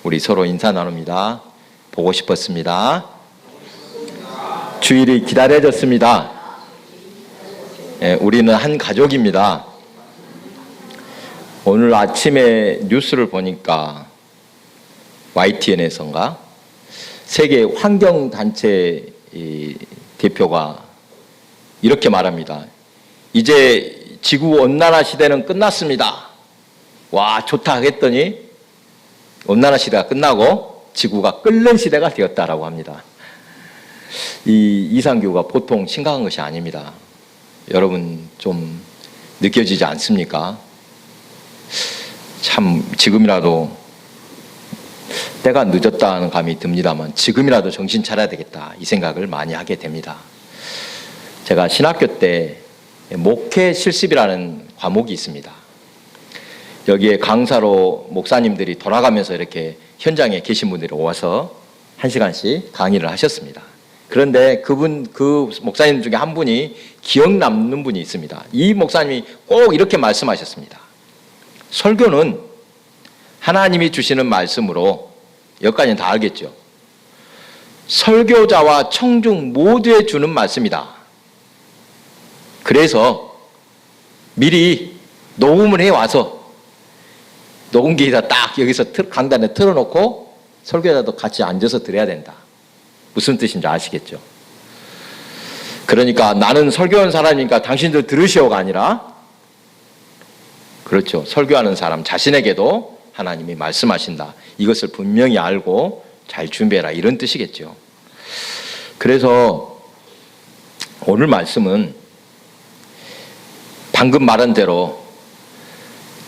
우리 서로 인사 나눕니다. 보고 싶었습니다. 주일이 기다려졌습니다. 우리는 한 가족입니다. 오늘 아침에 뉴스를 보니까 YTN에서인가 세계 환경단체 대표가 이렇게 말합니다. 이제 지구온난화 시대는 끝났습니다. 와, 좋다 하겠더니 온난화 시대가 끝나고 지구가 끓는 시대가 되었다라고 합니다. 이 이상기후가 보통 심각한 것이 아닙니다. 여러분 좀 느껴지지 않습니까? 참 지금이라도 때가 늦었다는 감이 듭니다만 지금이라도 정신 차려야 되겠다 이 생각을 많이 하게 됩니다. 제가 신학교 때 목회 실습이라는 과목이 있습니다. 여기에 강사로 목사님들이 돌아가면서 이렇게 현장에 계신 분들이 와서 1시간씩 강의를 하셨습니다. 그런데 그 목사님 중에 한 분이 기억 남는 분이 있습니다. 이 목사님이 꼭 이렇게 말씀하셨습니다. 설교는 하나님이 주시는 말씀으로, 여기까지는 다 알겠죠? 설교자와 청중 모두에 주는 말씀이다. 그래서 미리 녹음을 해와서 녹음기에다 딱 여기서 강단에 틀어놓고 설교자도 같이 앉아서 들어야 된다. 무슨 뜻인지 아시겠죠? 그러니까 나는 설교하는 사람이니까 당신들 들으시오가 아니라, 그렇죠, 설교하는 사람 자신에게도 하나님이 말씀하신다. 이것을 분명히 알고 잘 준비해라, 이런 뜻이겠죠. 그래서 오늘 말씀은 방금 말한 대로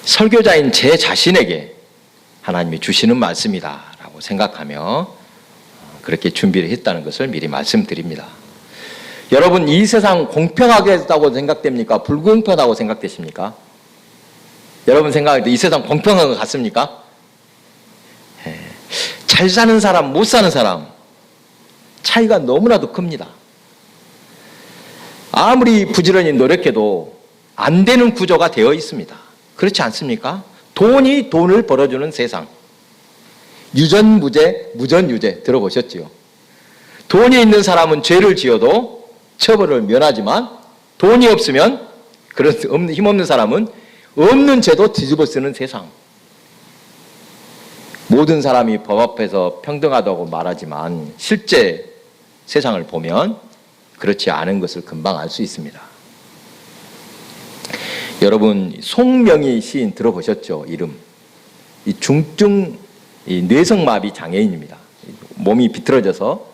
설교자인 제 자신에게 하나님이 주시는 말씀이다 라고 생각하며 그렇게 준비를 했다는 것을 미리 말씀드립니다. 여러분, 이 세상 공평하겠다고 생각됩니까? 불공평하다고 생각되십니까? 여러분 생각할 때 이 세상 공평한 것 같습니까? 잘 사는 사람, 못 사는 사람 차이가 너무나도 큽니다. 아무리 부지런히 노력해도 안 되는 구조가 되어 있습니다. 그렇지 않습니까? 돈이 돈을 벌어주는 세상. 유전무죄, 무전유죄 들어보셨지요? 돈이 있는 사람은 죄를 지어도 처벌을 면하지만 돈이 없으면, 그런 힘없는 사람은 없는 죄도 뒤집어 쓰는 세상. 모든 사람이 법 앞에서 평등하다고 말하지만 실제 세상을 보면 그렇지 않은 것을 금방 알 수 있습니다. 여러분, 송명희 시인 들어보셨죠? 이름. 이 중증 뇌성마비 장애인입니다. 몸이 비틀어져서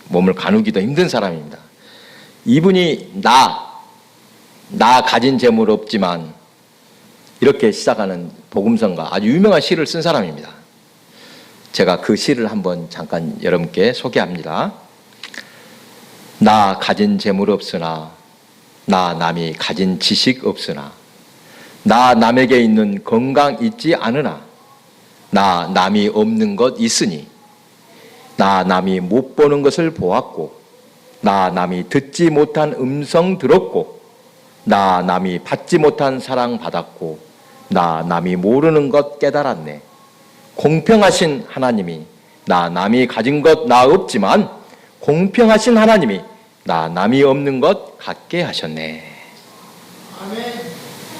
몸을 가누기도 힘든 사람입니다. 이분이 나 가진 재물 없지만, 이렇게 시작하는 복음성가, 아주 유명한 시를 쓴 사람입니다. 제가 그 시를 한번 잠깐 여러분께 소개합니다. 나 가진 재물 없으나, 나 남이 가진 지식 없으나, 나 남에게 있는 건강 있지 않으나, 나 남이 없는 것 있으니, 나 남이 못 보는 것을 보았고, 나 남이 듣지 못한 음성 들었고, 나 남이 받지 못한 사랑 받았고, 나 남이 모르는 것 깨달았네. 공평하신 하나님이 나 남이 가진 것 나 없지만 공평하신 하나님이 나 남이 없는 것 갖게 하셨네.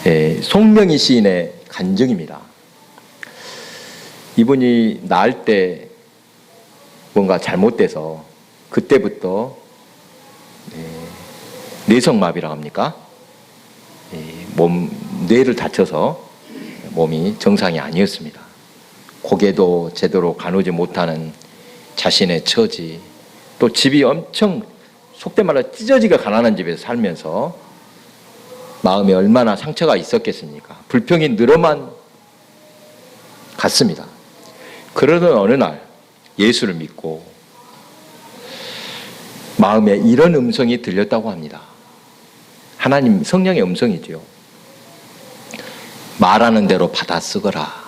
아멘. 송명희 시인의 간증입니다. 이분이 낳을 때 뭔가 잘못돼서 그때부터 뇌성마비라고 합니까? 뇌를 다쳐서 몸이 정상이 아니었습니다. 고개도 제대로 가누지 못하는 자신의 처지, 또 집이 엄청 속된 말로 찢어지게 가난한 집에서 살면서 마음에 얼마나 상처가 있었겠습니까? 불평이 늘어만 갔습니다. 그러던 어느 날 예수를 믿고 마음에 이런 음성이 들렸다고 합니다. 하나님 성령의 음성이지요. 말하는 대로 받아 쓰거라.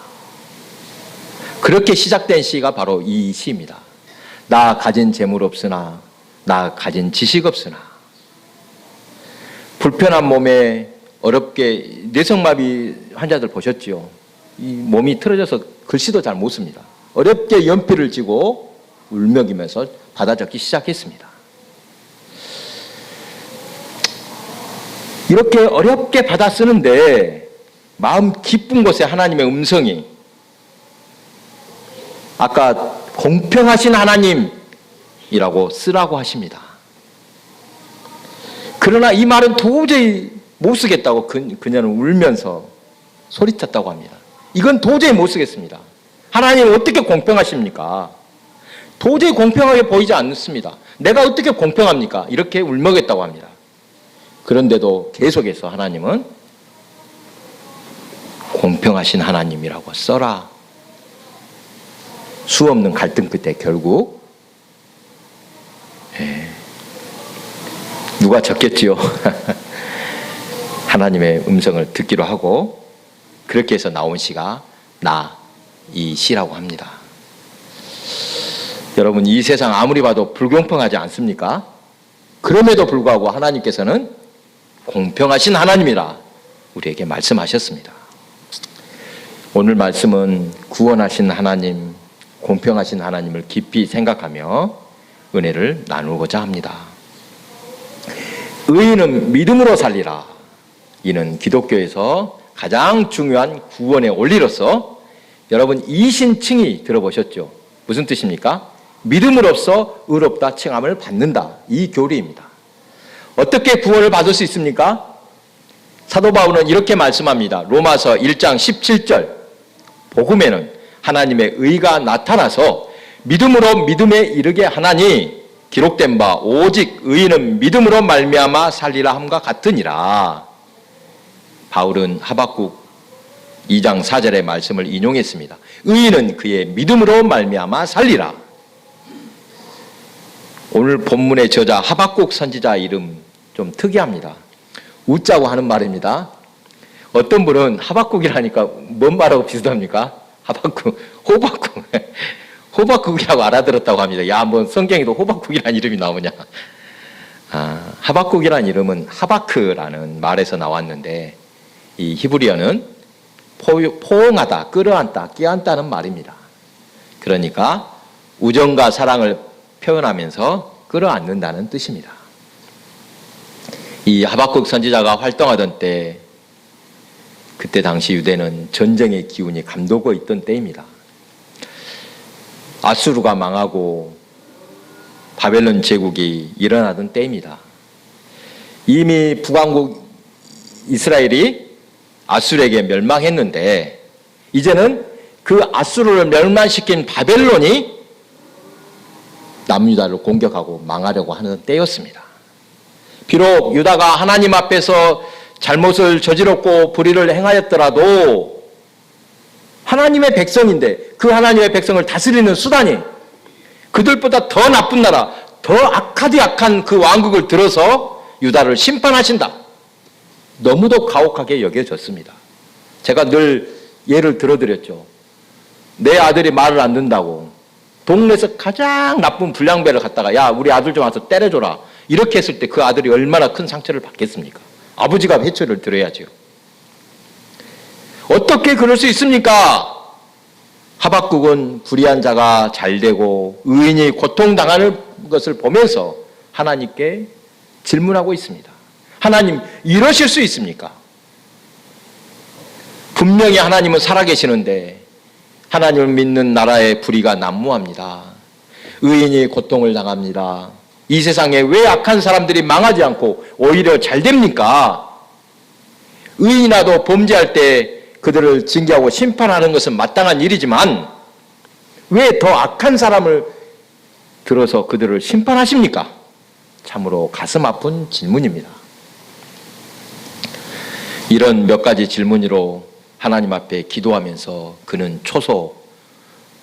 그렇게 시작된 시가 바로 이 시입니다. 나 가진 재물 없으나, 나 가진 지식 없으나. 불편한 몸에 어렵게, 뇌성마비 환자들 보셨지요? 이 몸이 틀어져서 글씨도 잘 못 씁니다. 어렵게 연필을 쥐고 울먹이면서 받아 적기 시작했습니다. 이렇게 어렵게 받아 쓰는데 마음 깊은 곳에 하나님의 음성이 아까 공평하신 하나님이라고 쓰라고 하십니다. 그러나 이 말은 도저히 못 쓰겠다고 그녀는 울면서 소리쳤다고 합니다. 이건 도저히 못 쓰겠습니다. 하나님은 어떻게 공평하십니까? 도저히 공평하게 보이지 않습니다. 내가 어떻게 공평합니까? 이렇게 울먹였다고 합니다. 그런데도 계속해서 하나님은 공평하신 하나님이라고 써라. 수없는 갈등 끝에 결국 누가 적겠지요? 하나님의 음성을 듣기로 하고 그렇게 해서 나온 시가 이 시라고 합니다. 여러분, 이 세상 아무리 봐도 불공평하지 않습니까? 그럼에도 불구하고 하나님께서는 공평하신 하나님이라 우리에게 말씀하셨습니다. 오늘 말씀은 구원하신 하나님, 공평하신 하나님을 깊이 생각하며 은혜를 나누고자 합니다. 의인은 믿음으로 살리라. 이는 기독교에서 가장 중요한 구원의 원리로서 여러분 이신칭의 들어보셨죠? 무슨 뜻입니까? 믿음으로써 의롭다 칭함을 받는다. 이 교리입니다. 어떻게 구원을 받을 수 있습니까? 사도 바울은 이렇게 말씀합니다. 로마서 1장 17절. 복음에는 하나님의 의가 나타나서 믿음으로 믿음에 이르게 하나니 기록된 바 오직 의인은 믿음으로 말미암아 살리라 함과 같으니라. 바울은 하박국 2장 4절의 말씀을 인용했습니다. 의인은 그의 믿음으로 말미암아 살리라. 오늘 본문의 저자 하박국 선지자 이름 좀 특이합니다. 웃자고 하는 말입니다. 어떤 분은 하박국이라니까 뭔 말하고 비슷합니까? 호박국. 호박국이라고 알아들었다고 합니다. 야, 뭐 성경에도 호박국이라는 이름이 나오냐. 하박국이라는 이름은 하바크라는 말에서 나왔는데 이 히브리어는 포옹하다, 끌어안다, 끼안다는 말입니다. 그러니까 우정과 사랑을 표현하면서 끌어안는다는 뜻입니다. 이 하박국 선지자가 활동하던 때 그때 당시 유대는 전쟁의 기운이 감도고 있던 때입니다. 아수르가 망하고 바벨론 제국이 일어나던 때입니다. 이미 북왕국 이스라엘이 아수르에게 멸망했는데 이제는 그 아수르를 멸망시킨 바벨론이 남유다를 공격하고 망하려고 하는 때였습니다. 비록 유다가 하나님 앞에서 잘못을 저질렀고 불의를 행하였더라도 하나님의 백성인데 그 하나님의 백성을 다스리는 수단이 그들보다 더 나쁜 나라, 더 악하디 악한 그 왕국을 들어서 유다를 심판하신다. 너무도 가혹하게 여겨졌습니다. 제가 늘 예를 들어드렸죠. 내 아들이 말을 안 듣는다고 동네에서 가장 나쁜 불량배를 갖다가 야, 우리 아들 좀 와서 때려줘라. 이렇게 했을 때 그 아들이 얼마나 큰 상처를 받겠습니까? 아버지가 회초리를 들어야죠. 어떻게 그럴 수 있습니까? 하박국은 불의한 자가 잘되고 의인이 고통당하는 것을 보면서 하나님께 질문하고 있습니다. 하나님, 이러실 수 있습니까? 분명히 하나님은 살아계시는데 하나님을 믿는 나라의 불의가 난무합니다. 의인이 고통을 당합니다. 이 세상에 왜 악한 사람들이 망하지 않고 오히려 잘 됩니까? 의인이라도 범죄할 때 그들을 징계하고 심판하는 것은 마땅한 일이지만 왜 더 악한 사람을 들어서 그들을 심판하십니까? 참으로 가슴 아픈 질문입니다. 이런 몇 가지 질문으로 하나님 앞에 기도하면서 그는 초소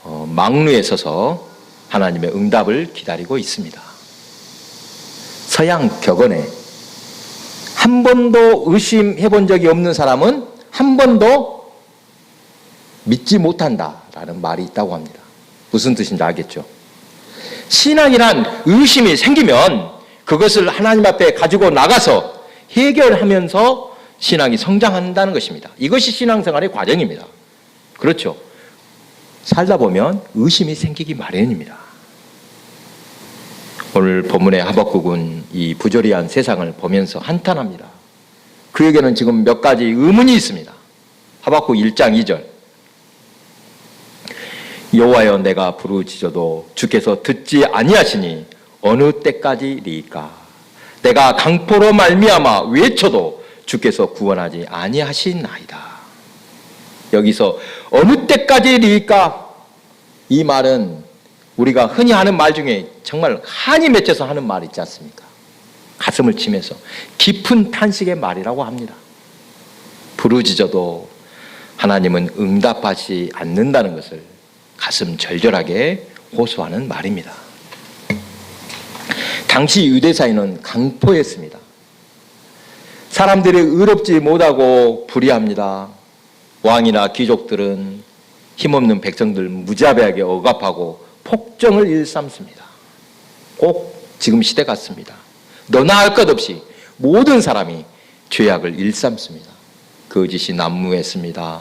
망루에 서서 하나님의 응답을 기다리고 있습니다. 서양 격언에 한 번도 의심해 본 적이 없는 사람은 한 번도 믿지 못한다라는 말이 있다고 합니다. 무슨 뜻인지 알겠죠? 신앙이란 의심이 생기면 그것을 하나님 앞에 가지고 나가서 해결하면서 신앙이 성장한다는 것입니다. 이것이 신앙생활의 과정입니다. 그렇죠? 살다 보면 의심이 생기기 마련입니다. 오늘 본문의 하박국은 이 부조리한 세상을 보면서 한탄합니다. 그에게는 지금 몇 가지 의문이 있습니다. 하박국 1장 2절. 여호와여 내가 부르짖어도 주께서 듣지 아니하시니 어느 때까지리이까. 내가 강포로 말미암아 외쳐도 주께서 구원하지 아니하시나이다. 여기서 어느 때까지리이까, 이 말은 우리가 흔히 하는 말 중에 정말 한이 맺혀서 하는 말 있지 않습니까? 가슴을 치면서 깊은 탄식의 말이라고 합니다. 부르짖어도 하나님은 응답하지 않는다는 것을 가슴 절절하게 호소하는 말입니다. 당시 유대 사회는 강포였습니다. 사람들이 의롭지 못하고 불의합니다. 왕이나 귀족들은 힘없는 백성들 무자비하게 억압하고 폭정을 일삼습니다. 꼭 지금 시대 같습니다. 너나 할 것 없이 모든 사람이 죄악을 일삼습니다. 거짓이 난무했습니다.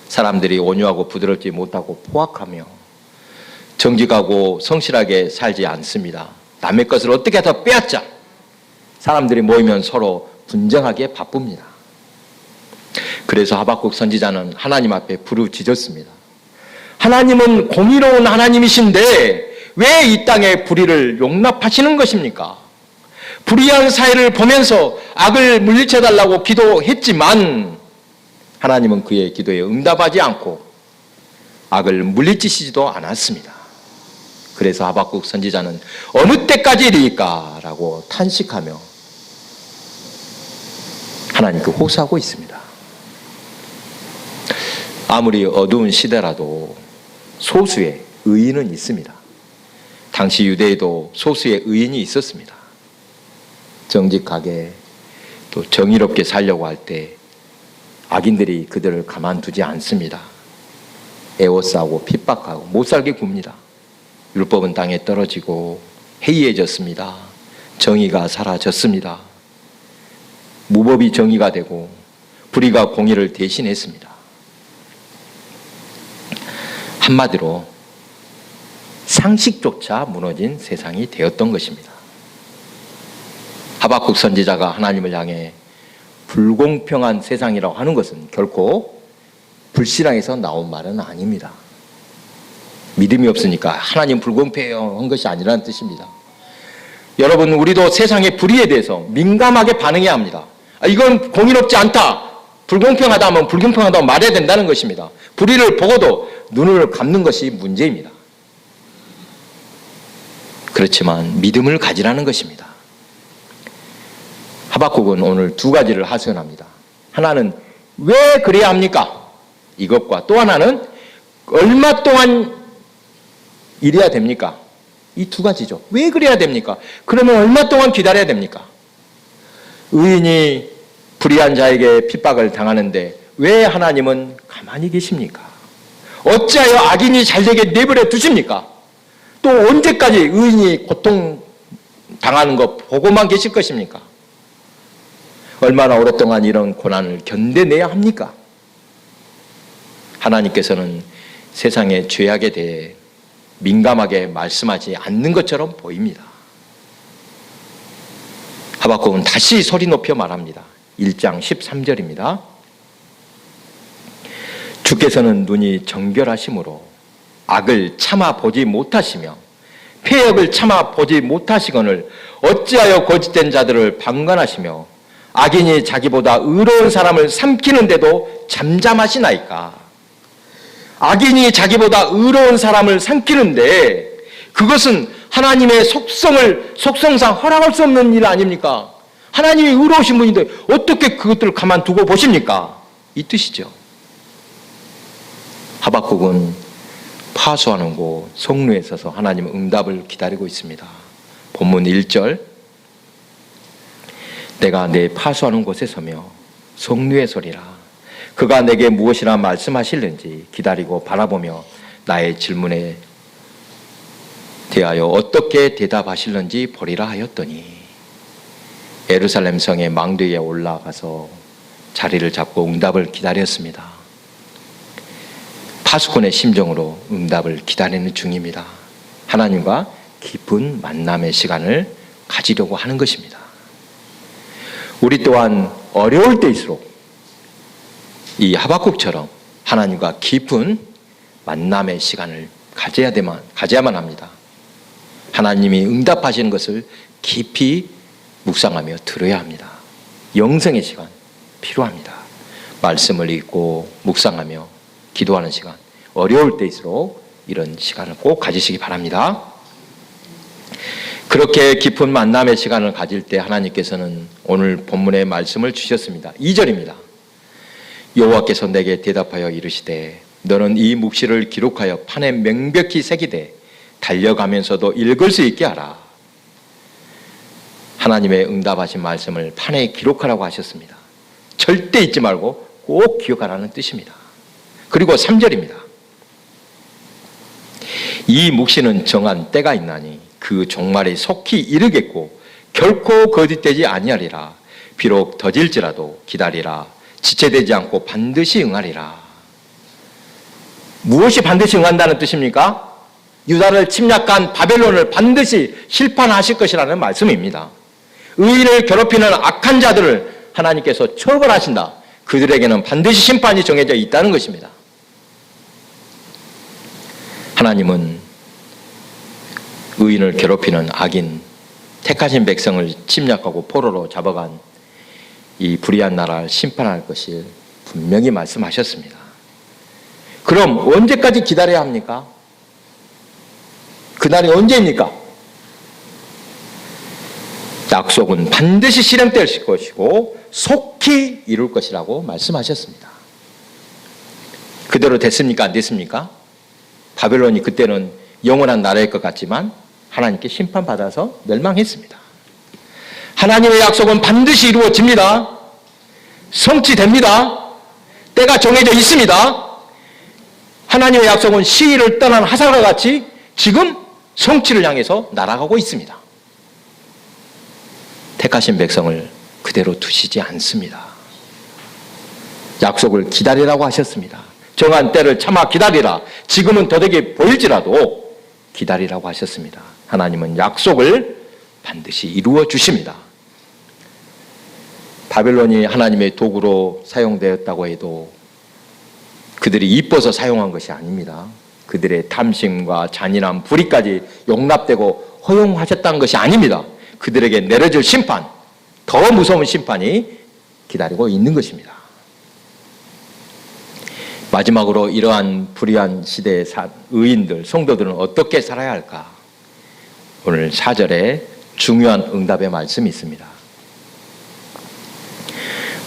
사람들이 온유하고 부드럽지 못하고 포악하며 정직하고 성실하게 살지 않습니다. 남의 것을 어떻게 더 빼앗자. 사람들이 모이면 서로 분쟁하기에 바쁩니다. 그래서 하박국 선지자는 하나님 앞에 부르짖었습니다. 하나님은 공의로운 하나님이신데 왜 이 땅에 불의를 용납하시는 것입니까? 불의한 사회를 보면서 악을 물리쳐달라고 기도했지만 하나님은 그의 기도에 응답하지 않고 악을 물리치시지도 않았습니다. 그래서 하박국 선지자는 어느 때까지일까? 라고 탄식하며 하나님께 호소하고 있습니다. 아무리 어두운 시대라도 소수의 의인은 있습니다. 당시 유대에도 소수의 의인이 있었습니다. 정직하게 또 정의롭게 살려고 할 때 악인들이 그들을 가만두지 않습니다. 애워싸고 핍박하고 못살게 굽니다. 율법은 땅에 떨어지고 해이해졌습니다. 정의가 사라졌습니다. 무법이 정의가 되고 불의가 공의를 대신했습니다. 한마디로 상식조차 무너진 세상이 되었던 것입니다. 하박국 선지자가 하나님을 향해 불공평한 세상이라고 하는 것은 결코 불신앙에서 나온 말은 아닙니다. 믿음이 없으니까 하나님 불공평한 것이 아니라는 뜻입니다. 여러분, 우리도 세상의 불의에 대해서 민감하게 반응해야 합니다. 이건 공의롭지 않다, 불공평하다 하면 불공평하다고 말해야 된다는 것입니다. 불의를 보고도 눈을 감는 것이 문제입니다. 그렇지만 믿음을 가지라는 것입니다. 하박국은 오늘 두 가지를 하소연합니다. 하나는 왜 그래야 합니까? 이것과 또 하나는 얼마 동안 이래야 됩니까? 이 두 가지죠. 왜 그래야 됩니까? 그러면 얼마 동안 기다려야 됩니까? 의인이 불의한 자에게 핍박을 당하는데 왜 하나님은 가만히 계십니까? 어찌하여 악인이 잘되게 내버려 두십니까? 또 언제까지 의인이 고통 당하는 것 보고만 계실 것입니까? 얼마나 오랫동안 이런 고난을 견뎌내야 합니까? 하나님께서는 세상의 죄악에 대해 민감하게 말씀하지 않는 것처럼 보입니다. 하박국은 다시 소리 높여 말합니다. 1장 13절입니다. 주께서는 눈이 정결하심으로 악을 참아 보지 못하시며 폐역을 참아 보지 못하시거늘 어찌하여 거짓된 자들을 방관하시며 악인이 자기보다 의로운 사람을 삼키는데도 잠잠하시나이까. 악인이 자기보다 의로운 사람을 삼키는데 그것은 하나님의 속성상 허락할 수 없는 일 아닙니까? 하나님이 의로우신 분인데 어떻게 그것들을 가만두고 보십니까? 이 뜻이죠. 하박국은 파수하는 곳 성루에 서서 하나님의 응답을 기다리고 있습니다. 본문 1절, 내가 내 파수하는 곳에 서며 성루에 서리라. 그가 내게 무엇이라 말씀하실는지 기다리고 바라보며 나의 질문에 대하여 어떻게 대답하실는지 보리라 하였더니 예루살렘 성의 망대에 올라가서 자리를 잡고 응답을 기다렸습니다. 파수꾼의 심정으로 응답을 기다리는 중입니다. 하나님과 깊은 만남의 시간을 가지려고 하는 것입니다. 우리 또한 어려울 때일수록 이 하박국처럼 하나님과 깊은 만남의 시간을 가져야만 합니다. 하나님이 응답하시는 것을 깊이 묵상하며 들어야 합니다. 영성의 시간 필요합니다. 말씀을 읽고 묵상하며 기도하는 시간, 어려울 때일수록 이런 시간을 꼭 가지시기 바랍니다. 그렇게 깊은 만남의 시간을 가질 때 하나님께서는 오늘 본문의 말씀을 주셨습니다. 2절입니다. 여호와께서 내게 대답하여 이르시되 너는 이 묵시를 기록하여 판에 명백히 새기되 달려가면서도 읽을 수 있게 하라. 하나님의 응답하신 말씀을 판에 기록하라고 하셨습니다. 절대 잊지 말고 꼭 기억하라는 뜻입니다. 그리고 3절입니다. 이 묵시는 정한 때가 있나니 그 종말이 속히 이르겠고 결코 거짓되지 아니하리라. 비록 더딜지라도 기다리라. 지체되지 않고 반드시 응하리라. 무엇이 반드시 응한다는 뜻입니까? 유다를 침략한 바벨론을 반드시 심판하실 것이라는 말씀입니다. 의인을 괴롭히는 악한 자들을 하나님께서 처벌하신다. 그들에게는 반드시 심판이 정해져 있다는 것입니다. 하나님은 의인을 괴롭히는 악인, 택하신 백성을 침략하고 포로로 잡아간 이 불의한 나라를 심판할 것을 분명히 말씀하셨습니다. 그럼 언제까지 기다려야 합니까? 그날이 언제입니까? 약속은 반드시 실행될 것이고 속히 이룰 것이라고 말씀하셨습니다. 그대로 됐습니까? 안 됐습니까? 바벨론이 그때는 영원한 나라일 것 같지만 하나님께 심판받아서 멸망했습니다. 하나님의 약속은 반드시 이루어집니다. 성취됩니다. 때가 정해져 있습니다. 하나님의 약속은 시위를 떠난 하사와 같이 지금 성취를 향해서 날아가고 있습니다. 택하신 백성을 그대로 두시지 않습니다. 약속을 기다리라고 하셨습니다. 정한 때를 참아 기다리라. 지금은 더디게 보일지라도 기다리라고 하셨습니다. 하나님은 약속을 반드시 이루어 주십니다. 바벨론이 하나님의 도구로 사용되었다고 해도 그들이 이뻐서 사용한 것이 아닙니다. 그들의 탐심과 잔인한 불의까지 용납되고 허용하셨다는 것이 아닙니다. 그들에게 내려질 심판, 더 무서운 심판이 기다리고 있는 것입니다. 마지막으로 이러한 불의한 시대의 의인들, 성도들은 어떻게 살아야 할까? 오늘 4절에 중요한 응답의 말씀이 있습니다.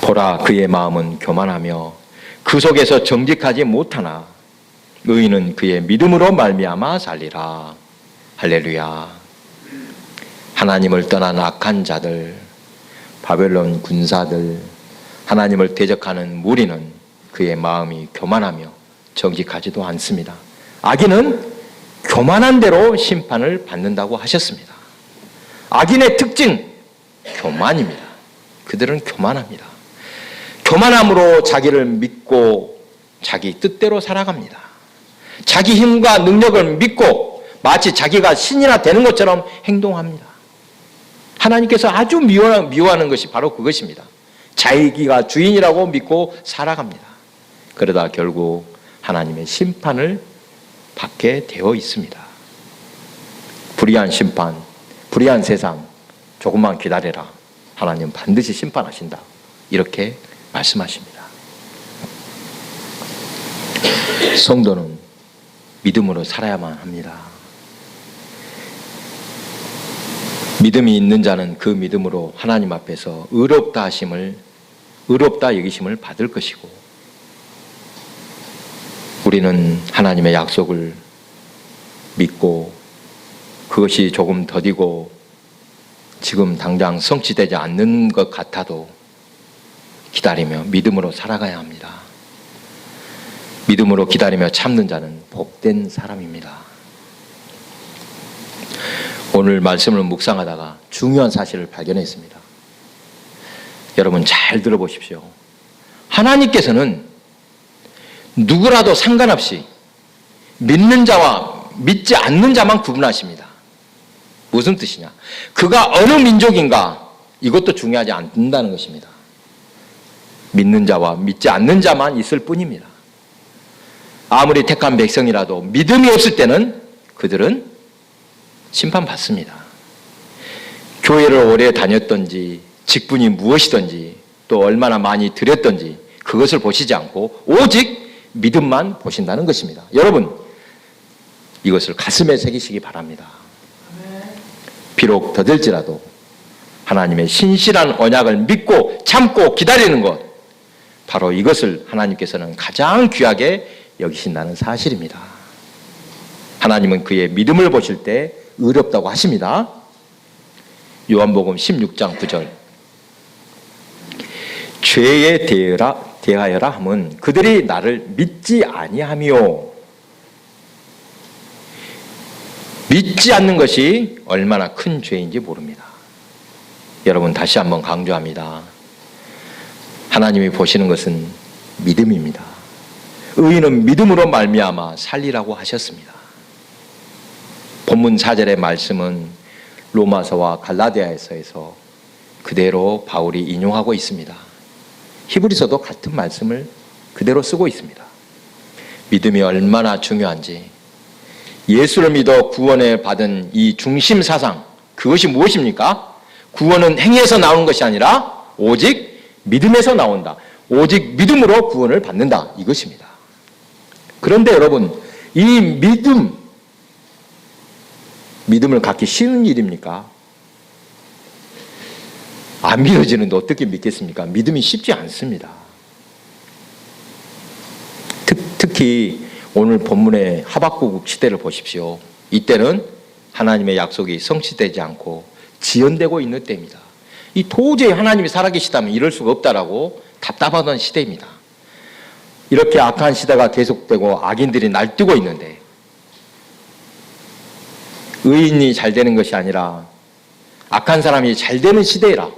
보라, 그의 마음은 교만하며 그 속에서 정직하지 못하나 의인은 그의 믿음으로 말미암아 살리라. 할렐루야. 하나님을 떠난 악한 자들, 바벨론 군사들, 하나님을 대적하는 무리는 그의 마음이 교만하며 정직하지도 않습니다. 악인은 교만한 대로 심판을 받는다고 하셨습니다. 악인의 특징, 교만입니다. 그들은 교만합니다. 교만함으로 자기를 믿고 자기 뜻대로 살아갑니다. 자기 힘과 능력을 믿고 마치 자기가 신이나 되는 것처럼 행동합니다. 하나님께서 아주 미워하는 것이 바로 그것입니다. 자기가 주인이라고 믿고 살아갑니다. 그러다 결국 하나님의 심판을 받게 되어 있습니다. 불의한 심판, 불의한 세상, 조금만 기다려라. 하나님 반드시 심판하신다. 이렇게 말씀하십니다. 성도는 믿음으로 살아야만 합니다. 믿음이 있는 자는 그 믿음으로 하나님 앞에서 의롭다 여기심을 받을 것이고, 우리는 하나님의 약속을 믿고 그것이 조금 더디고 지금 당장 성취되지 않는 것 같아도 기다리며 믿음으로 살아가야 합니다. 믿음으로 기다리며 참는 자는 복된 사람입니다. 오늘 말씀을 묵상하다가 중요한 사실을 발견했습니다. 여러분 잘 들어보십시오. 하나님께서는 누구라도 상관없이 믿는 자와 믿지 않는 자만 구분하십니다. 무슨 뜻이냐? 그가 어느 민족인가 이것도 중요하지 않는다는 것입니다. 믿는 자와 믿지 않는 자만 있을 뿐입니다. 아무리 택한 백성이라도 믿음이 없을 때는 그들은 심판받습니다. 교회를 오래 다녔던지 직분이 무엇이든지 또 얼마나 많이 드렸던지 그것을 보시지 않고 오직 믿음만 보신다는 것입니다. 여러분, 이것을 가슴에 새기시기 바랍니다. 비록 더딜지라도 하나님의 신실한 언약을 믿고 참고 기다리는 것, 바로 이것을 하나님께서는 가장 귀하게 여기신다는 사실입니다. 하나님은 그의 믿음을 보실 때 의롭다고 하십니다. 요한복음 16장 9절. 죄에 대하여라 함은 그들이 나를 믿지 아니하며, 믿지 않는 것이 얼마나 큰 죄인지 모릅니다. 여러분, 다시 한번 강조합니다. 하나님이 보시는 것은 믿음입니다. 의인은 믿음으로 말미암아 살리라고 하셨습니다. 본문 4절의 말씀은 로마서와 갈라디아서에서 그대로 바울이 인용하고 있습니다. 히브리서도 같은 말씀을 그대로 쓰고 있습니다. 믿음이 얼마나 중요한지, 예수를 믿어 구원을 받은 이 중심 사상, 그것이 무엇입니까? 구원은 행위에서 나오는 것이 아니라 오직 믿음에서 나온다. 오직 믿음으로 구원을 받는다. 이것입니다. 그런데 여러분, 이 믿음을 갖기 쉬운 일입니까? 안 믿어지는데 어떻게 믿겠습니까? 믿음이 쉽지 않습니다. 특히 오늘 본문의 하박국 시대를 보십시오. 이때는 하나님의 약속이 성취되지 않고 지연되고 있는 때입니다. 이 도저히 하나님이 살아계시다면 이럴 수가 없다라고 답답하던 시대입니다. 이렇게 악한 시대가 계속되고 악인들이 날뛰고 있는데 의인이 잘 되는 것이 아니라 악한 사람이 잘 되는 시대라,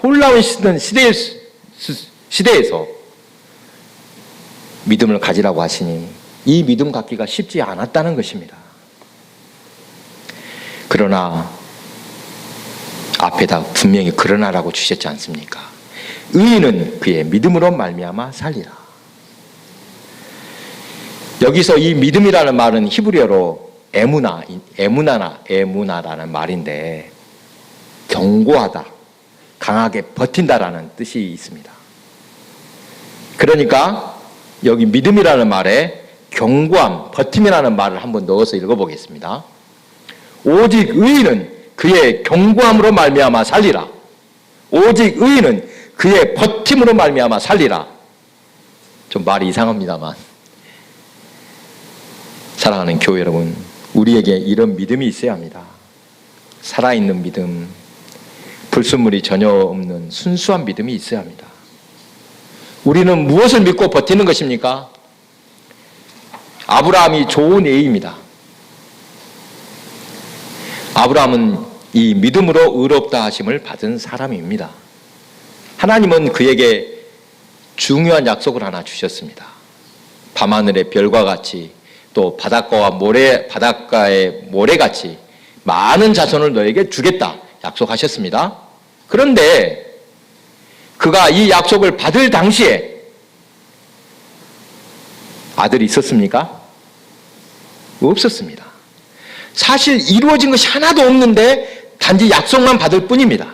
혼란을 시던 시대에서 믿음을 가지라고 하시니 이 믿음 갖기가 쉽지 않았다는 것입니다. 그러나 앞에다 분명히 그러나라고 주셨지 않습니까? 의인은 그의 믿음으로 말미암아 살리라. 여기서 이 믿음이라는 말은 히브리어로 에무나라는 말인데 견고하다, 강하게 버틴다라는 뜻이 있습니다. 그러니까 여기 믿음이라는 말에 견고함, 버팀이라는 말을 한번 넣어서 읽어보겠습니다. 오직 의인은 그의 견고함으로 말미암아 살리라. 오직 의인은 그의 버팀으로 말미암아 살리라. 좀 말이 이상합니다만, 사랑하는 교회 여러분, 우리에게 이런 믿음이 있어야 합니다. 살아있는 믿음, 불순물이 전혀 없는 순수한 믿음이 있어야 합니다. 우리는 무엇을 믿고 버티는 것입니까? 아브라함이 좋은 예입니다. 아브라함은 이 믿음으로 의롭다 하심을 받은 사람입니다. 하나님은 그에게 중요한 약속을 하나 주셨습니다. 밤하늘의 별과 같이 또 바닷가의 모래같이 많은 자손을 너에게 주겠다 약속하셨습니다. 그런데 그가 이 약속을 받을 당시에 아들이 있었습니까? 없었습니다. 사실 이루어진 것이 하나도 없는데 단지 약속만 받을 뿐입니다.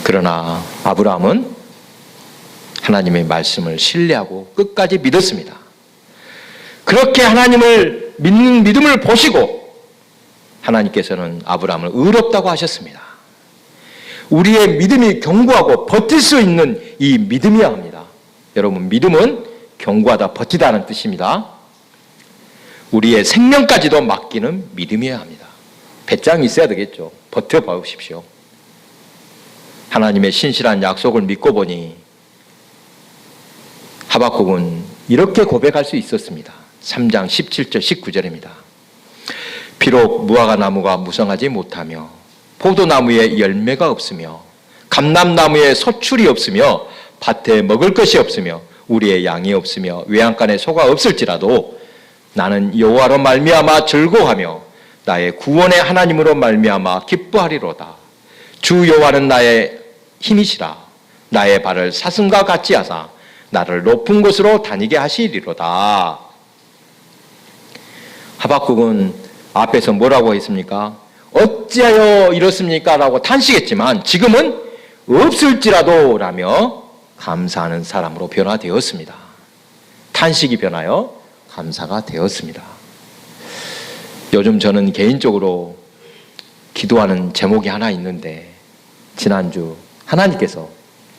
그러나 아브라함은 하나님의 말씀을 신뢰하고 끝까지 믿었습니다. 그렇게 하나님을 믿는 믿음을 보시고 하나님께서는 아브라함을 의롭다고 하셨습니다. 우리의 믿음이 견고하고 버틸 수 있는 이 믿음이어야 합니다. 여러분, 믿음은 견고하다, 버티다는 뜻입니다. 우리의 생명까지도 맡기는 믿음이어야 합니다. 배짱이 있어야 되겠죠. 버텨봐 보십시오. 하나님의 신실한 약속을 믿고 보니 하박국은 이렇게 고백할 수 있었습니다. 3장 17절 19절입니다. 비록 무화과 나무가 무성하지 못하며 포도나무에 열매가 없으며 감람나무에 소출이 없으며 밭에 먹을 것이 없으며 우리의 양이 없으며 외양간에 소가 없을지라도 나는 여호와로 말미암아 즐거워하며 나의 구원의 하나님으로 말미암아 기뻐하리로다. 주 여호와는 나의 힘이시라. 나의 발을 사슴과 같이 하사 나를 높은 곳으로 다니게 하시리로다. 하박국은 앞에서 뭐라고 했습니까? 어찌하여 이렇습니까? 라고 탄식했지만 지금은 없을지라도 라며 감사하는 사람으로 변화되었습니다. 탄식이 변하여 감사가 되었습니다. 요즘 저는 개인적으로 기도하는 제목이 하나 있는데 지난주 하나님께서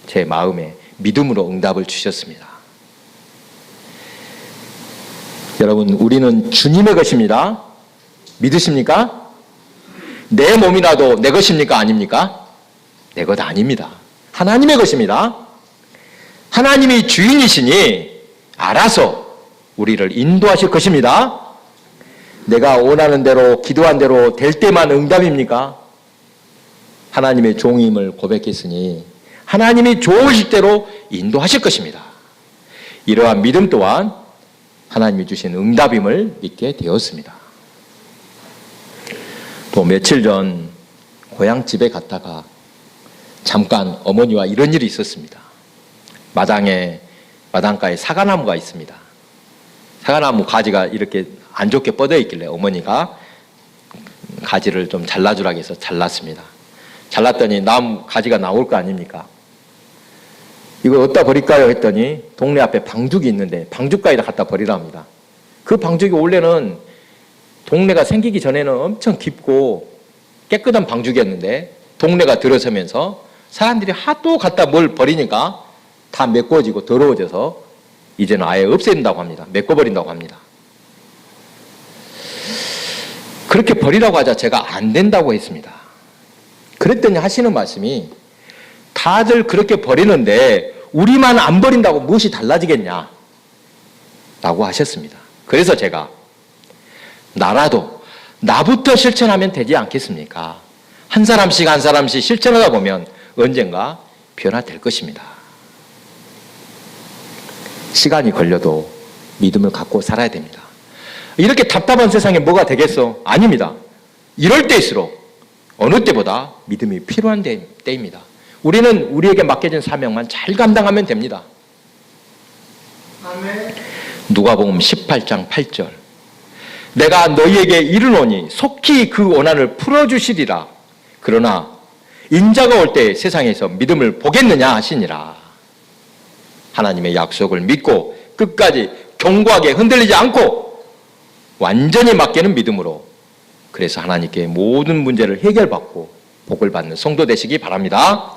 제 마음에 믿음으로 응답을 주셨습니다. 여러분, 우리는 주님의 것입니다. 믿으십니까? 내 몸이라도 내 것입니까? 아닙니까? 내 것 아닙니다. 하나님의 것입니다. 하나님이 주인이시니 알아서 우리를 인도하실 것입니다. 내가 원하는 대로 기도한 대로 될 때만 응답입니까? 하나님의 종임을 고백했으니 하나님이 좋으실 대로 인도하실 것입니다. 이러한 믿음 또한 하나님이 주신 응답임을 믿게 되었습니다. 또 며칠 전 고향집에 갔다가 잠깐 어머니와 이런 일이 있었습니다. 마당가에 사과나무가 있습니다. 사과나무 가지가 이렇게 안 좋게 뻗어 있길래 어머니가 가지를 좀 잘라주라고 해서 잘랐습니다. 잘랐더니 나무 가지가 나올 거 아닙니까? 이걸 어디다 버릴까요? 했더니 동네 앞에 방죽이 있는데 방죽가에다 갖다 버리랍니다. 그 방죽이 원래는 동네가 생기기 전에는 엄청 깊고 깨끗한 방죽이었는데 동네가 들어서면서 사람들이 하도 갖다 뭘 버리니까 다 메꿔지고 더러워져서 이제는 아예 없앤다고 합니다. 메꿔버린다고 합니다. 그렇게 버리라고 하자 제가 안 된다고 했습니다. 그랬더니 하시는 말씀이 다들 그렇게 버리는데 우리만 안 버린다고 무엇이 달라지겠냐 라고 하셨습니다. 그래서 제가 나라도 나부터 실천하면 되지 않겠습니까? 한 사람씩 한 사람씩 실천하다 보면 언젠가 변화될 것입니다. 시간이 걸려도 믿음을 갖고 살아야 됩니다. 이렇게 답답한 세상에 뭐가 되겠어? 아닙니다. 이럴 때일수록 어느 때보다 믿음이 필요한 때입니다. 우리는 우리에게 맡겨진 사명만 잘 감당하면 됩니다. 아멘. 누가복음 18장 8절 내가 너희에게 이르노니 속히 그 원한을 풀어주시리라. 그러나 인자가 올 때 세상에서 믿음을 보겠느냐 하시니라. 하나님의 약속을 믿고 끝까지 견고하게 흔들리지 않고 완전히 맡기는 믿음으로 그래서 하나님께 모든 문제를 해결받고 복을 받는 성도 되시기 바랍니다.